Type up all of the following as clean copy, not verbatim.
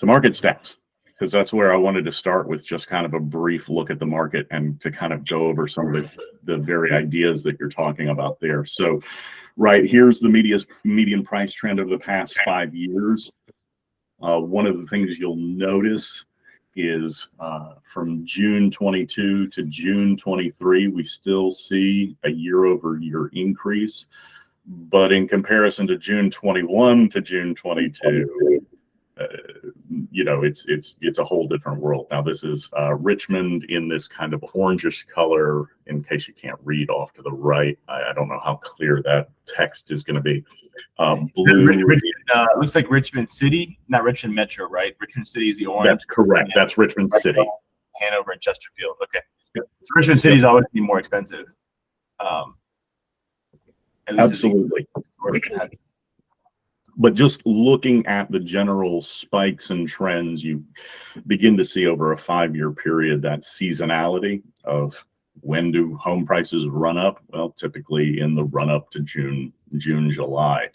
So market stats, because that's where I wanted to start with, just kind of a brief look at the market and to kind of go over some of the very ideas that you're talking about there. So right here's the median price trend over the past 5 years. One of the things you'll notice is from June 22 to June 23, we still see a year-over-year increase. But in comparison to June 21 to June 22, you know, it's a whole different world. Now this is Richmond in this kind of orangish color, in case you can't read off to the right. I don't know how clear that text is going to be. Blue. Looks like Richmond City, not Richmond Metro, right? Richmond City is the orange. That's correct. That's Richmond City. Hanover and Chesterfield. Okay. Yep. So Richmond City is always be more expensive. Absolutely. But just looking at the general spikes and trends, you begin to see over a 5-year period that seasonality of when do home prices run up? Well, typically in the run up to June, July.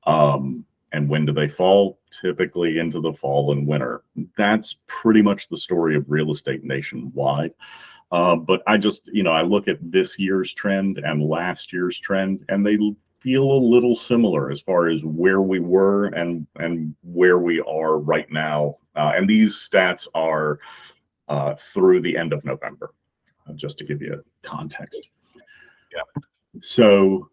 And when do they fall? Typically into the fall and winter. That's pretty much the story of real estate nationwide. But I just, you know, I look at this year's trend and last year's trend, and they feel a little similar as far as where we were and where we are right now. And these stats are through the end of November, just to give you context. Yeah. So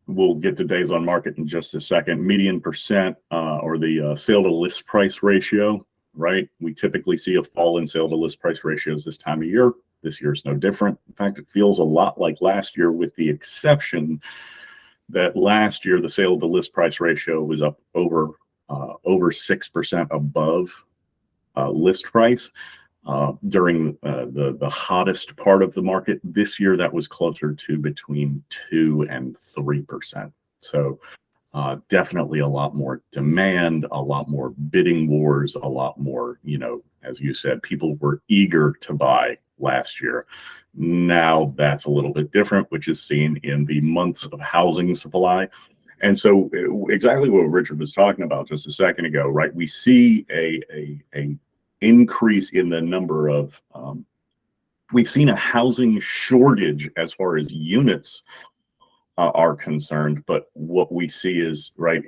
we'll get to days on market in just a second. Median percent or the sale to list price ratio, right? We typically see a fall in sale to list price ratios this time of year. This year is no different. In fact, it feels a lot like last year, with the exception that last year the sale to list price ratio was up over 6% above list price during the hottest part of the market. This year that was closer to between 2 and 3%. So definitely a lot more demand, a lot more bidding wars, a lot more, you know, as you said, people were eager to buy last year. Now that's a little bit different, which is seen in the months of housing supply. And so exactly what Richard was talking about just a second ago, right? We see a increase in the number of, we've seen a housing shortage as far as units are concerned, but what we see is, right,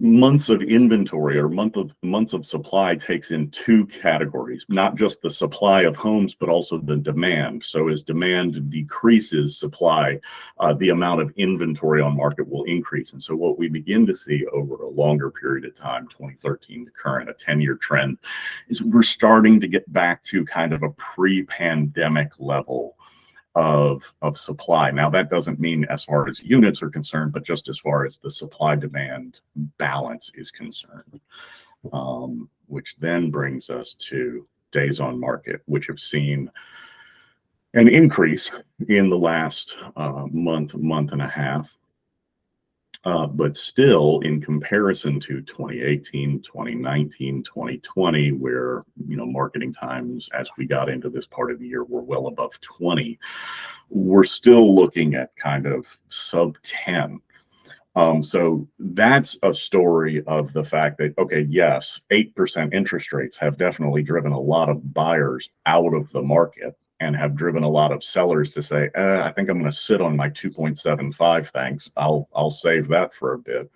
months of inventory or months of supply takes in 2 categories, not just the supply of homes, but also the demand. So as demand decreases supply, the amount of inventory on market will increase. And so what we begin to see over a longer period of time, 2013 to current, a 10-year trend, is we're starting to get back to kind of a pre-pandemic level of supply. Now that doesn't mean as far as units are concerned, but just as far as the supply demand balance is concerned, which then brings us to days on market, which have seen an increase in the last month and a half. But still, in comparison to 2018, 2019, 2020, where, you know, marketing times as we got into this part of the year were well above 20, we're still looking at kind of sub 10. So that's a story of the fact that, okay, yes, 8% interest rates have definitely driven a lot of buyers out of the market and have driven a lot of sellers to say, I think I'm going to sit on my 2.75, thanks. I'll save that for a bit.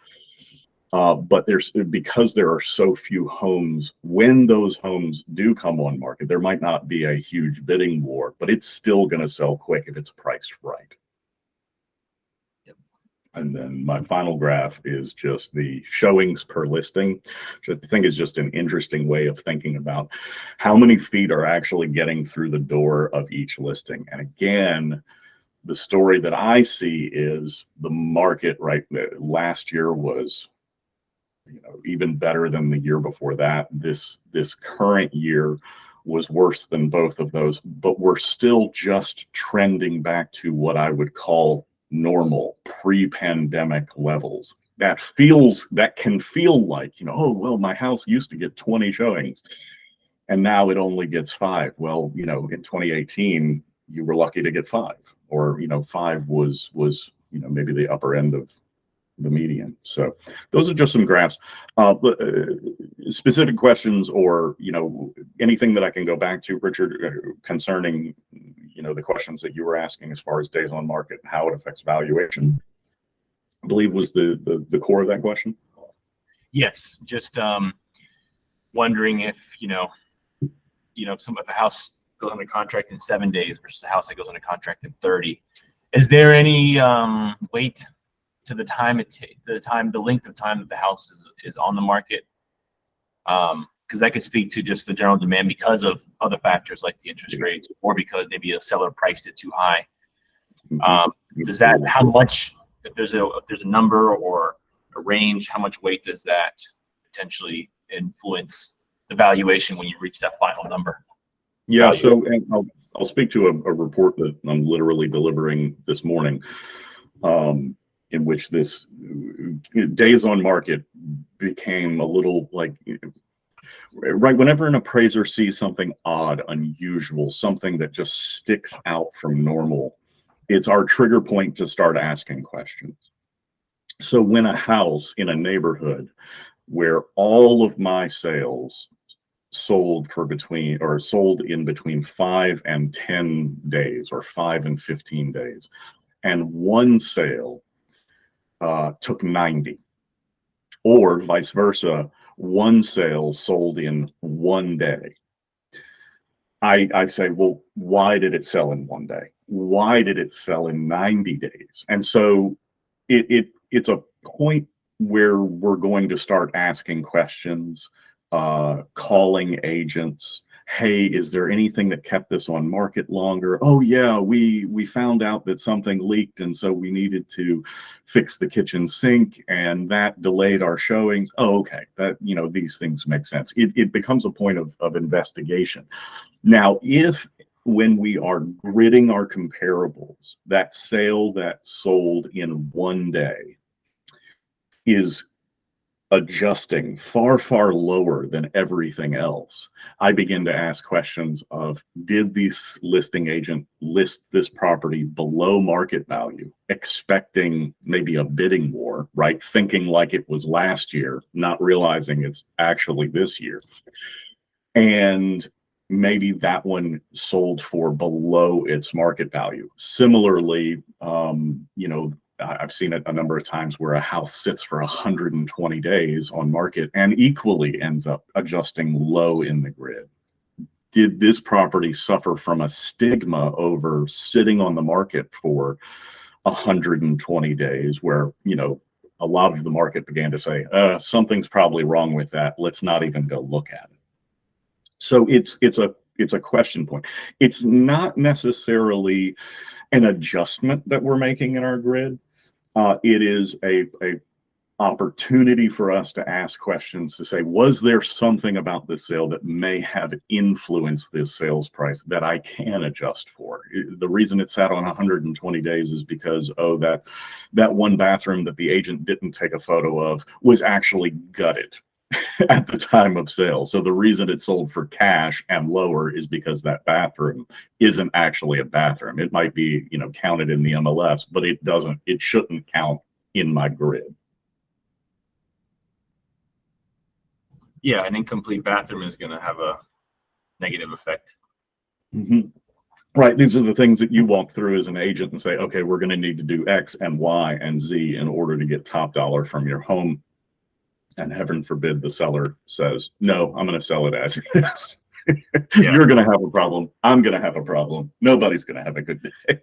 But because there are so few homes, when those homes do come on market, there might not be a huge bidding war, but it's still going to sell quick if it's priced right. And then my final graph is just the showings per listing, which I think is just an interesting way of thinking about how many feet are actually getting through the door of each listing. And again, the story that I see is the market, right? Last year was, you know, even better than the year before that. This current year was worse than both of those, but we're still just trending back to what I would call normal pre-pandemic levels. That can feel like, you know, oh, well, my house used to get 20 showings and now it only gets 5. Well, you know, in 2018, you were lucky to get 5, or, you know, 5 was, you know, maybe the upper end of the median. So those are just some graphs. Specific questions, or anything that I can go back to, Richard, concerning the questions that you were asking as far as days on market and how it affects valuation, I believe was the core of that question. Yes, just wondering if if a house goes under contract in 7 days versus a house that goes under contract in 30. Is there any weight to the time the length of time that the house is on the market? Because that could speak to just the general demand because of other factors like the interest rates, or because maybe a seller priced it too high. Does that, how much, if there's a number or a range, how much weight does that potentially influence the valuation when you reach that final number? Yeah, so and I'll speak to a report that I'm literally delivering this morning, in which this days on market became a little like, right, whenever an appraiser sees something odd, unusual, something that just sticks out from normal, it's our trigger point to start asking questions. So when a house in a neighborhood where all of my sales sold in between 5 and 10 days, or 5 and 15 days, and one sale took 90, or vice versa, one sale sold in 1 day, I say, well, why did it sell in 1 day? Why did it sell in 90 days? And so it's a point where we're going to start asking questions, calling agents. Hey, is there anything that kept this on market longer? Oh yeah, we found out that something leaked, and so we needed to fix the kitchen sink, and that delayed our showings. Oh, okay, that these things make sense. It becomes a point of investigation. Now, if when we are gridding our comparables, that sale that sold in 1 day is adjusting far, far lower than everything else, I begin to ask questions of, did this listing agent list this property below market value, expecting maybe a bidding war, right? Thinking like it was last year, not realizing it's actually this year. And maybe that one sold for below its market value. Similarly, I've seen it a number of times where a house sits for 120 days on market and equally ends up adjusting low in the grid. Did this property suffer from a stigma over sitting on the market for 120 days where, a lot of the market began to say, something's probably wrong with that. Let's not even go look at it. So it's a question point. It's not necessarily an adjustment that we're making in our grid. It is a opportunity for us to ask questions to say, was there something about this sale that may have influenced this sales price that I can adjust for? The reason it sat on 120 days is because, that one bathroom that the agent didn't take a photo of was actually gutted at the time of sale. So the reason it sold for cash and lower is because that bathroom isn't actually a bathroom. It might be, counted in the MLS, but it shouldn't count in my grid. Yeah, an incomplete bathroom is going to have a negative effect. Mm-hmm. Right. These are the things that you walk through as an agent and say, okay, we're going to need to do X and Y and Z in order to get top dollar from your home. And heaven forbid the seller says, no, I'm going to sell it as is. Yeah. You're going to have a problem. I'm going to have a problem. Nobody's going to have a good day.